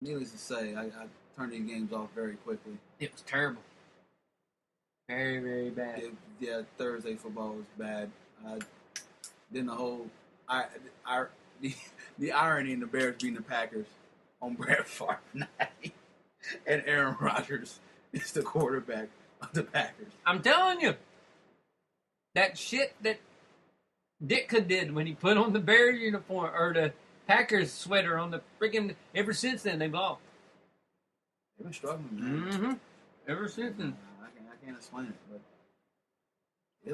Needless to say, I turned these games off very quickly. It was terrible. Very, very bad. Yeah, Thursday football was bad. Then the whole, the irony in the Bears beating the Packers on Brett Favre night, and Aaron Rodgers is the quarterback of the Packers. I'm telling you, that shit that Ditka did when he put on the Bears uniform or the Packers sweater on the freaking. Ever since then, they've lost. They've been struggling, man. Mm-hmm. Ever since then. I can't explain it, but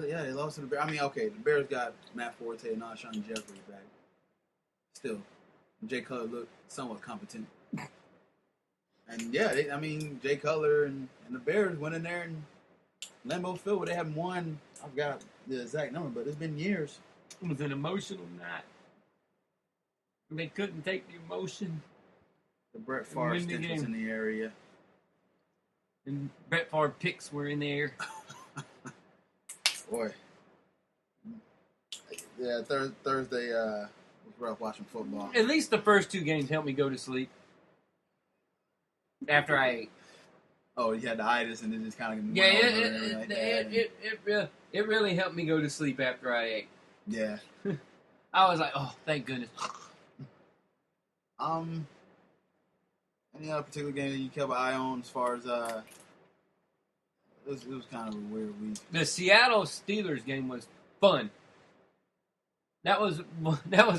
yeah, they lost to the Bears. I mean, okay, the Bears got Matt Forte and Alshon Jeffrey back. Still, Jay Cutler looked somewhat competent. And yeah, Jay Cutler and the Bears went in there and Lambeau Field, where they haven't won. I forgot the exact number, but it's been years. It was an emotional night. They couldn't take the emotion. The Brett Favre stench was in the area. And Brett Favre picks were in the air. Boy. Yeah, Thursday was rough watching football. At least the first two games helped me go to sleep. After I ate. Oh, you had the itis and it just kind of yeah, it really helped me go to sleep after I ate. Yeah. I was like, oh, thank goodness. Any other particular game that you kept an eye on as far as it was kind of a weird week. The Seattle Steelers game was fun. That was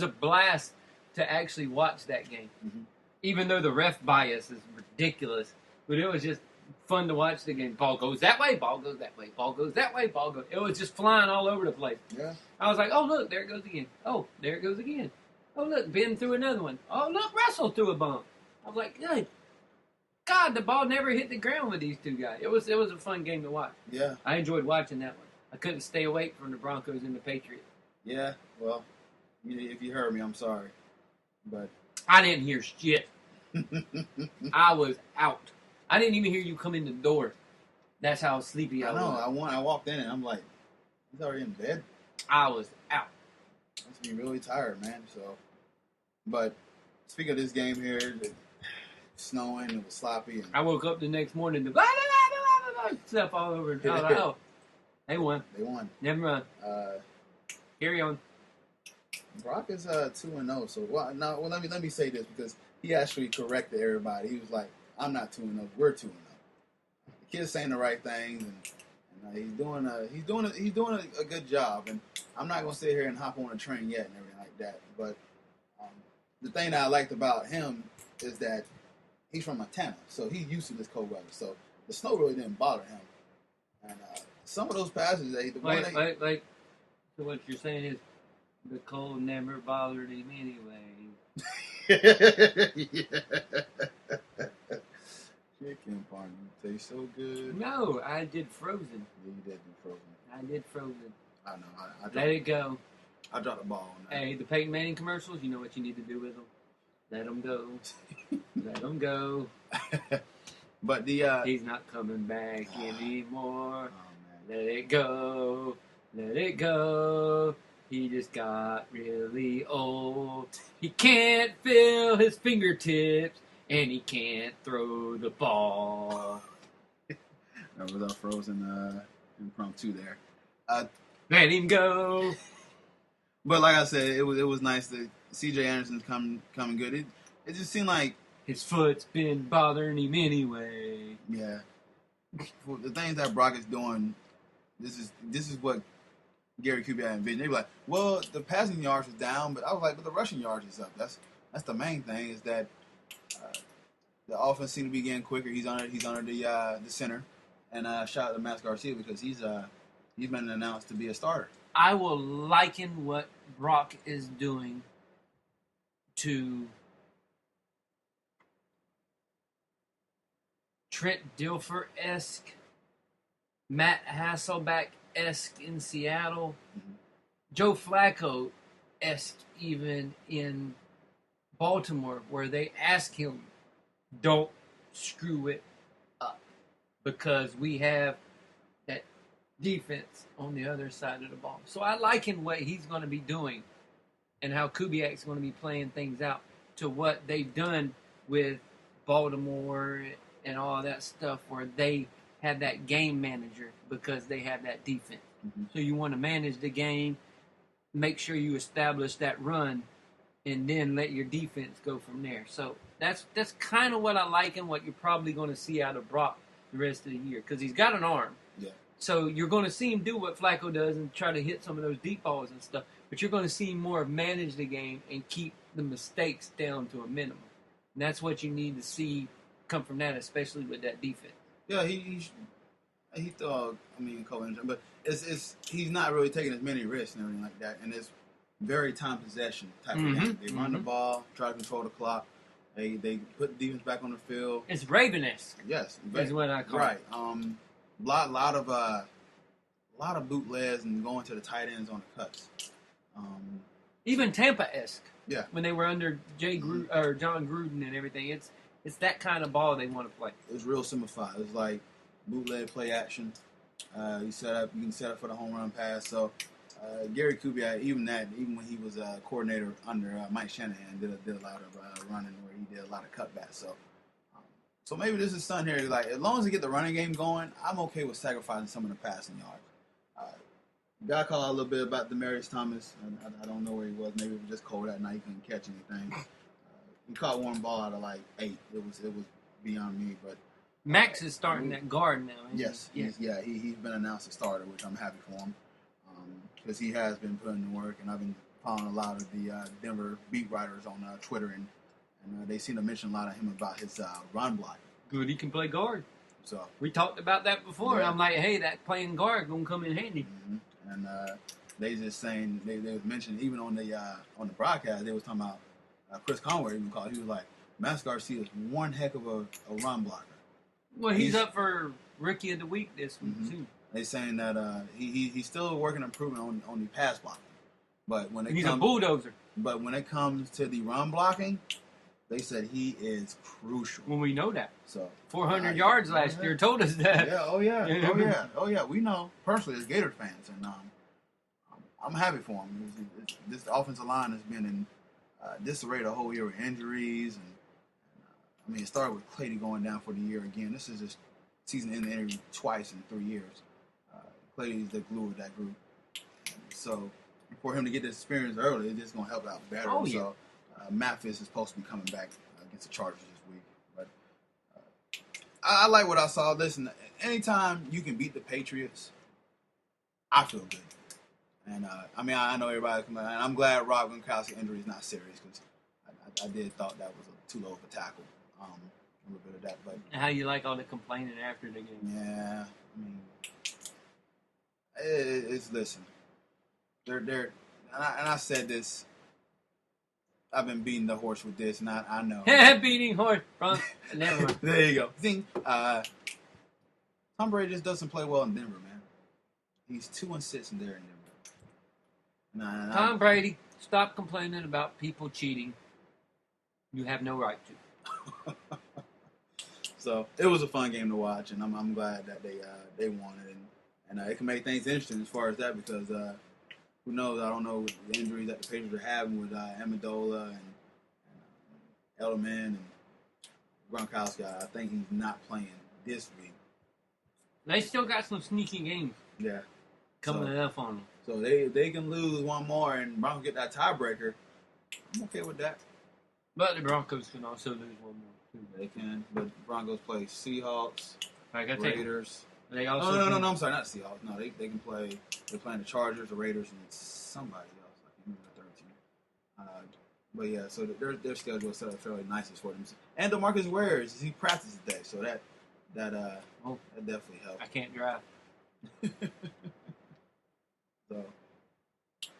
a blast to actually watch that game. Mm-hmm. Even though the ref bias is ridiculous, but it was just fun to watch the game. Ball goes that way, ball goes that way, ball goes that way, ball goes. It was just flying all over the place. Yeah. I was like, oh look, there it goes again. Oh, there it goes again. Oh look, Ben threw another one. Oh look, Russell threw a bomb. I was like, good God, the ball never hit the ground with these two guys. It was a fun game to watch. Yeah. I enjoyed watching that one. I couldn't stay awake from the Broncos and the Patriots. Yeah, well, if you heard me, I'm sorry. But I didn't hear shit. I was out. I didn't even hear you come in the door. That's how sleepy I was. I walked in and I'm like, he's already in bed? I was out. Must be really tired, man. So, but speaking of this game here, it snowing, it was sloppy. And I woke up the next morning to blah, blah, blah, blah, blah, stuff all over. I was like, oh, they won. They won. Never mind. Carry on. Brock is 2-0. So let me say this because he actually corrected everybody. He was like, "I'm not 2-0. We're 2-0." The kid's saying the right things, and he's doing a good job. And I'm not gonna sit here and hop on a train yet and everything like that. But the thing that I liked about him is that he's from Montana, so he's used to this cold weather. So the snow really didn't bother him. And some of those passes, so what you're saying is the cold never bothered him anyway. Yeah. Chicken party tastes so good. No, I did Frozen. Yeah, you did do Frozen. I did Frozen. I know. Let it go. I dropped the ball on that. Hey, the Peyton Manning commercials, you know what you need to do with them. Let them go. Let them go. But he's not coming back anymore. Oh, Let it go. Let it go. He just got really old. He can't feel his fingertips, and he can't throw the ball. That was our Frozen impromptu there. Let him go. But like I said, it was nice that C.J. Anderson's coming good. It just seemed like his foot's been bothering him anyway. Yeah. For the things that Brock is doing, this is what Gary Kubiak envisioned. They were like, well, the passing yards is down, but I was like, but the rushing yards is up. That's the main thing is that the offense seems to be getting quicker. He's under the center, and shout out to Max Garcia because he's been announced to be a starter. I will liken what Brock is doing to Trent Dilfer-esque, Matt Hasselbeck-esque in Seattle, Joe Flacco-esque even in Baltimore, where they ask him, don't screw it up, because we have that defense on the other side of the ball. So I liken what he's going to be doing and how Kubiak's going to be playing things out to what they've done with Baltimore and all that stuff where they have that game manager because they have that defense. Mm-hmm. So you want to manage the game, make sure you establish that run, and then let your defense go from there. So that's kind of what I like and what you're probably going to see out of Brock the rest of the year because he's got an arm. Yeah. So you're going to see him do what Flacco does and try to hit some of those deep balls and stuff. But you're going to see him more manage the game and keep the mistakes down to a minimum. And that's what you need to see come from that, especially with that defense. Yeah, he thought, a couple injuries, but he's not really taking as many risks and everything like that. And it's very time possession type of game. They run the ball, try to control the clock. They put the defense back on the field. It's Raven-esque. Yes, is what I call it. Right. Lot of bootlegs and going to the tight ends on the cuts. Even Tampa-esque. Yeah. When they were under John Gruden and everything, it's that kind of ball they want to play. It's real simplified. It's like bootleg play action. You can set up for the home run pass. So Gary Kubiak, even when he was a coordinator under Mike Shanahan, did a lot of running where he did a lot of cutbacks. So maybe this is something here. Like as long as they get the running game going, I'm okay with sacrificing some of the passing yards. Got called a little bit about Demaryius Thomas. I don't know where he was. Maybe it was just cold that night. He couldn't catch anything. He caught one ball out of like 8. It was beyond me. But Max is starting that guard now. Yes. He's been announced a starter, which I'm happy for him because he has been putting in work. And I've been following a lot of the Denver beat writers on Twitter, and they seem to mention a lot of him about his run blocking. Good, he can play guard. So we talked about that before. Yeah. I'm like, hey, that playing guard gonna come in handy. Mm-hmm. And they just saying they was mentioning even on the broadcast they was talking about Chris Conway even called. He was like, Max Garcia is one heck of a run blocker. Well, he's up for Rookie of the Week this week too. They saying that he's still working on improving on the pass blocking, but he's a bulldozer. But when it comes to the run blocking, they said he is crucial. Well, we know that. So 400 yards last year told us that. Yeah, oh yeah. We know personally as Gator fans, and I'm happy for him. This offensive line has been in disarray the whole year with injuries, and it started with Clady going down for the year again. This is his season-ending injury twice in 3 years. Clady's the glue of that group, so for him to get this experience early, it's just going to help out better. Oh, yeah. So Mathis is supposed to be coming back against the Chargers this week, but I like what I saw. Listen, anytime you can beat the Patriots, I feel good. And I know everybody, and I'm glad Rob Gronkowski's injury is not serious because I did thought that was too low of a tackle. A little bit of that, but how you like all the complaining after the game? Yeah, it's listen. They're and I said this. I've been beating the horse with this, and I know. Beating horse, bro. Never mind. There you go. Think Tom Brady just doesn't play well in Denver, man. He's 2-6 in there in Denver. Tom Brady, stop complaining about people cheating. You have no right to. So it was a fun game to watch, and I'm glad that they won it, and it can make things interesting as far as that because who knows? I don't know the injuries that the Patriots are having with Amendola and Edelman and Gronkowski. I think he's not playing this week. They still got some sneaky games. Yeah, coming up on them. So they can lose one more and Broncos get that tiebreaker. I'm okay with that. But the Broncos can also lose one more too. They can, but Broncos play Seahawks, Raiders. They also no, I'm sorry, not Seahawks. No, they can play. They're playing the Chargers, the Raiders, and somebody else. I can't remember the third team. But yeah, so their schedule is set up fairly nicely for them. And DeMarcus Ware he practiced today, so that definitely helped. I can't drive. So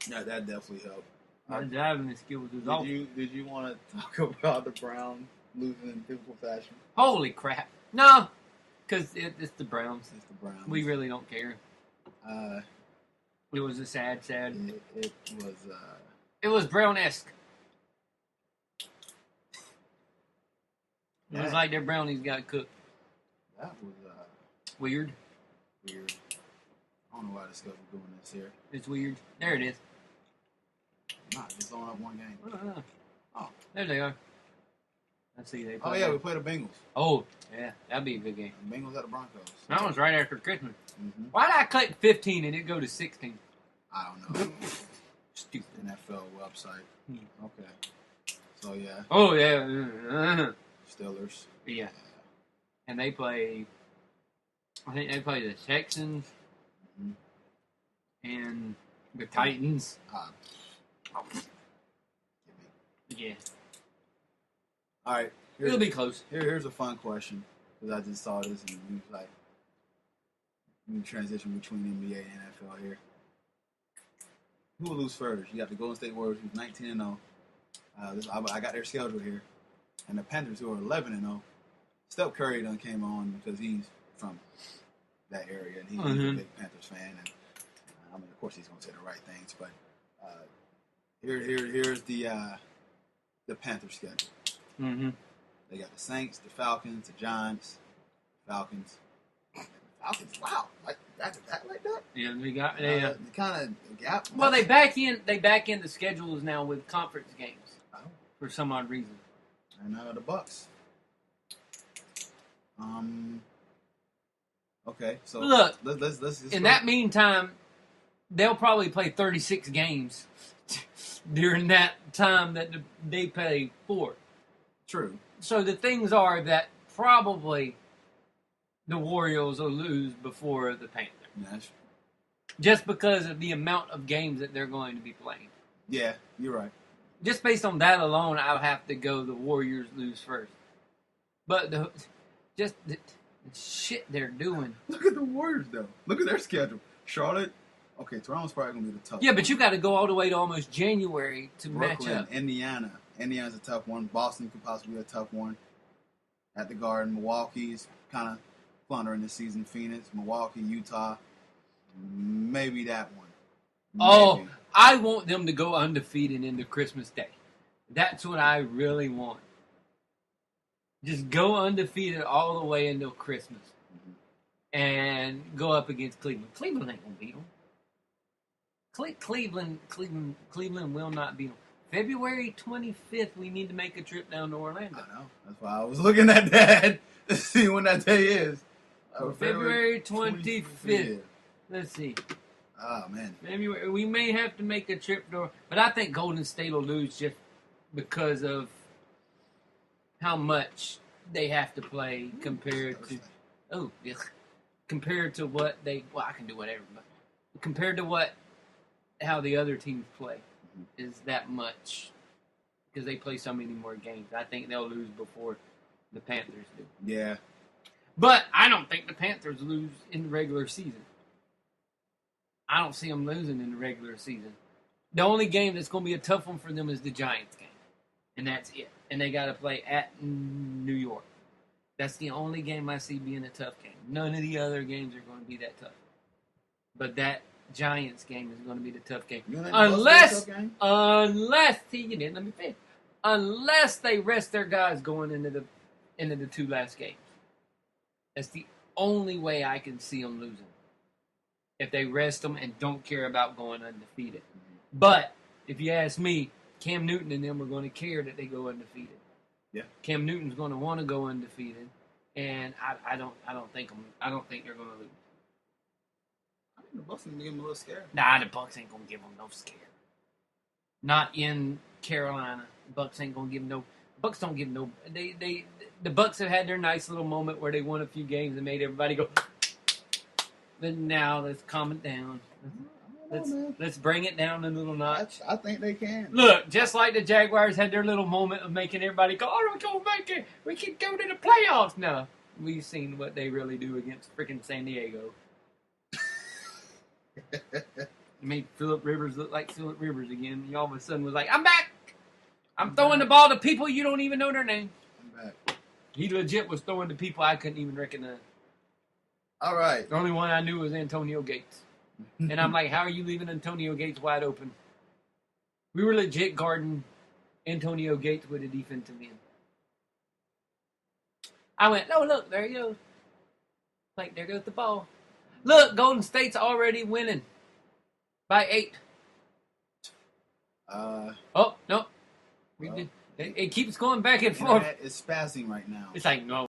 that definitely helped. My driving skills is awful. Did you want to talk about the Browns losing in typical fashion? Holy crap! No, because it's the Browns. It's the Browns. We really don't care. It was a sad. It was. It was Brown-esque. It was like their brownies got cooked. That was weird. I don't know why this stuff is doing this here. It's weird. There it is. Not just on up one game. Oh, there they are. Let's see. They Oh, yeah, we play the Bengals. Oh, yeah. That'd be a good game. The Bengals at the Broncos. That was right after Christmas. Mm-hmm. Why did I click 15 and it go to 16? I don't know. Stupid. NFL website. Okay. So, yeah. Oh, yeah. Steelers. Yeah. And they play... I think they play the Texans and the Titans. Yeah. All right. It'll be close. Here's a fun question, because I just saw this and we was like, we transition between NBA and NFL here. Who will lose first? You got the Golden State Warriors, who's 19-0. I got their schedule here, and the Panthers, who are 11-0. Steph Curry done came on because he's from that area, and he's a big Panthers fan. And I mean, of course, he's going to say the right things. But here's the Panthers schedule. Mm-hmm. They got the Saints, the Falcons, the Giants, Falcons. Wow, like that like that. Yeah, they got kind of gap. Well, they back in the schedules now with conference games for some odd reason. And the Bucks. Okay, so look. Let's in that meantime, they'll probably play 36 games during that time that they play for. True. So the things are that probably the Warriors will lose before the Panthers. Yes. Just because of the amount of games that they're going to be playing. Yeah, you're right. Just based on that alone, I'll have to go the Warriors lose first. But the shit they're doing. Look at the Warriors, though. Look at their schedule. Charlotte. Okay, Toronto's probably going to be the tough one. Yeah, but you got to go all the way to almost January to Brooklyn, match up. Indiana. Indiana's a tough one. Boston could possibly be a tough one. At the Garden, Milwaukee's kind of floundering this season. Phoenix, Milwaukee, Utah. Maybe that one. Oh, I want them to go undefeated into Christmas Day. That's what I really want. Just go undefeated all the way until Christmas. And go up against Cleveland. Cleveland ain't going to beat them. Cleveland will not beat them. February 25th, we need to make a trip down to Orlando. I know. That's why I was looking at that to see when that day is. February 25th. Let's see. Oh, man. February. We may have to make a trip to... But I think Golden State will lose just because of how much they have to play compared to... Oh, yeah. Compared to what they... Well, I can do whatever, but compared to how the other teams play is that much because they play so many more games. I think they'll lose before the Panthers do. Yeah. But I don't think the Panthers lose in the regular season. I don't see them losing in the regular season. The only game that's going to be a tough one for them is the Giants game. And that's it. And they got to play at New York. That's the only game I see being a tough game. None of the other games are going to be that tough. But that Giants game is going to be the tough game. Unless see, you didn't let me finish. Unless they rest their guys going into the two last games. That's the only way I can see them losing. If they rest them and don't care about going undefeated. But if you ask me, Cam Newton and them are going to care that they go undefeated. Yeah. Cam Newton's going to want to go undefeated, and I don't think they're going to lose. I think the Bucks are going to give them a little scare. Nah, the Bucks ain't going to give them no scare. Not in Carolina. The Bucks ain't going to give them no. Bucks don't give no. The Bucks have had their nice little moment where they won a few games and made everybody go. But now let's calm it down. Let's bring it down a little notch. I think they can. Look, just like the Jaguars had their little moment of making everybody go, "Oh, we're going to make it. We can go to the playoffs now." We've seen what they really do against freaking San Diego. You made Phillip Rivers look like Phillip Rivers again. He all of a sudden was like, "I'm back. I'm throwing the ball to people you don't even know their name." I'm back. He legit was throwing to people I couldn't even recognize. All right. The only one I knew was Antonio Gates. And I'm like, how are you leaving Antonio Gates wide open? We were legit guarding Antonio Gates with a defensive end. I went, oh, look, there he goes. Like, there goes the ball. Look, Golden State's already winning by 8. Oh, no. It keeps going back and forth. It's spazzing right now. It's like, no.